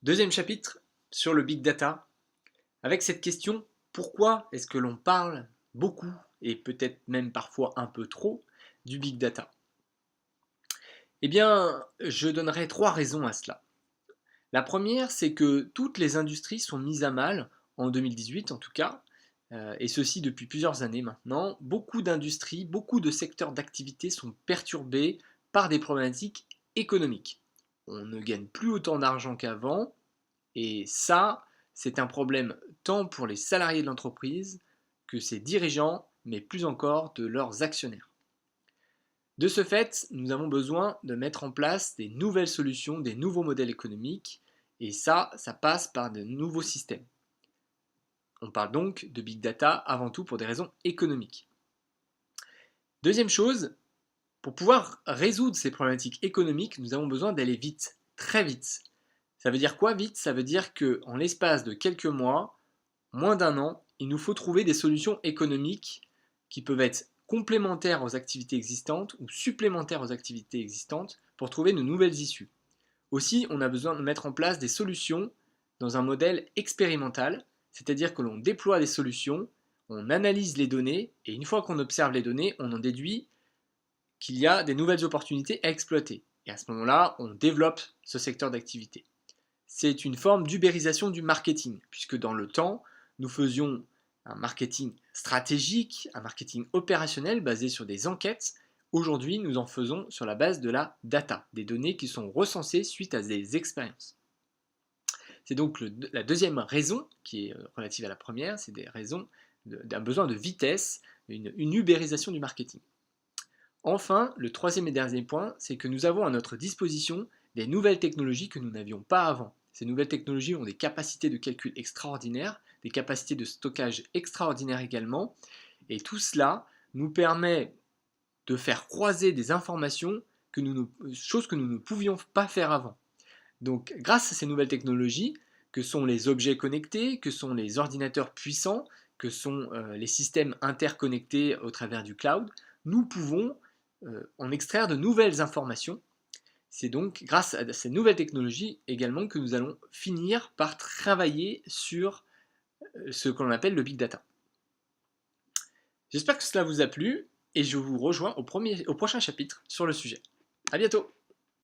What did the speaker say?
Deuxième chapitre sur le big data, avec cette question, pourquoi est-ce que l'on parle beaucoup, et peut-être même parfois un peu trop, du big data? Eh bien, je donnerai trois raisons à cela. La première, c'est que toutes les industries sont mises à mal, en 2018 en tout cas, et ceci depuis plusieurs années maintenant. Beaucoup d'industries, beaucoup de secteurs d'activité sont perturbés par des problématiques économiques. On ne gagne plus autant d'argent qu'avant, et ça, c'est un problème tant pour les salariés de l'entreprise que ses dirigeants, mais plus encore de leurs actionnaires. De ce fait, nous avons besoin de mettre en place des nouvelles solutions, des nouveaux modèles économiques, et ça passe par de nouveaux systèmes. On parle donc de big data avant tout pour des raisons économiques. Deuxième chose, pour pouvoir résoudre ces problématiques économiques, nous avons besoin d'aller vite, très vite. Ça veut dire quoi vite? Ça veut dire qu'en l'espace de quelques mois, moins d'un an, il nous faut trouver des solutions économiques qui peuvent être complémentaires aux activités existantes ou supplémentaires aux activités existantes pour trouver de nouvelles issues. Aussi, on a besoin de mettre en place des solutions dans un modèle expérimental, c'est-à-dire que l'on déploie des solutions, on analyse les données, et une fois qu'on observe les données, on en déduit qu'il y a des nouvelles opportunités à exploiter. Et à ce moment-là, on développe ce secteur d'activité. C'est une forme d'ubérisation du marketing, puisque dans le temps, nous faisions un marketing stratégique, un marketing opérationnel basé sur des enquêtes. Aujourd'hui, nous en faisons sur la base de la data, des données qui sont recensées suite à des expériences. C'est donc la deuxième raison, qui est relative à la première, c'est des raisons d'un besoin de vitesse, une ubérisation du marketing. Enfin, le troisième et dernier point, c'est que nous avons à notre disposition des nouvelles technologies que nous n'avions pas avant. Ces nouvelles technologies ont des capacités de calcul extraordinaires, des capacités de stockage extraordinaires également, et tout cela nous permet de faire croiser des informations, choses que nous ne pouvions pas faire avant. Donc grâce à ces nouvelles technologies, que sont les objets connectés, que sont les ordinateurs puissants, que sont les systèmes interconnectés au travers du cloud, nous pouvons en extraire de nouvelles informations. C'est donc grâce à ces nouvelles technologies également que nous allons finir par travailler sur ce qu'on appelle le big data. J'espère que cela vous a plu et je vous rejoins au prochain chapitre sur le sujet. À bientôt!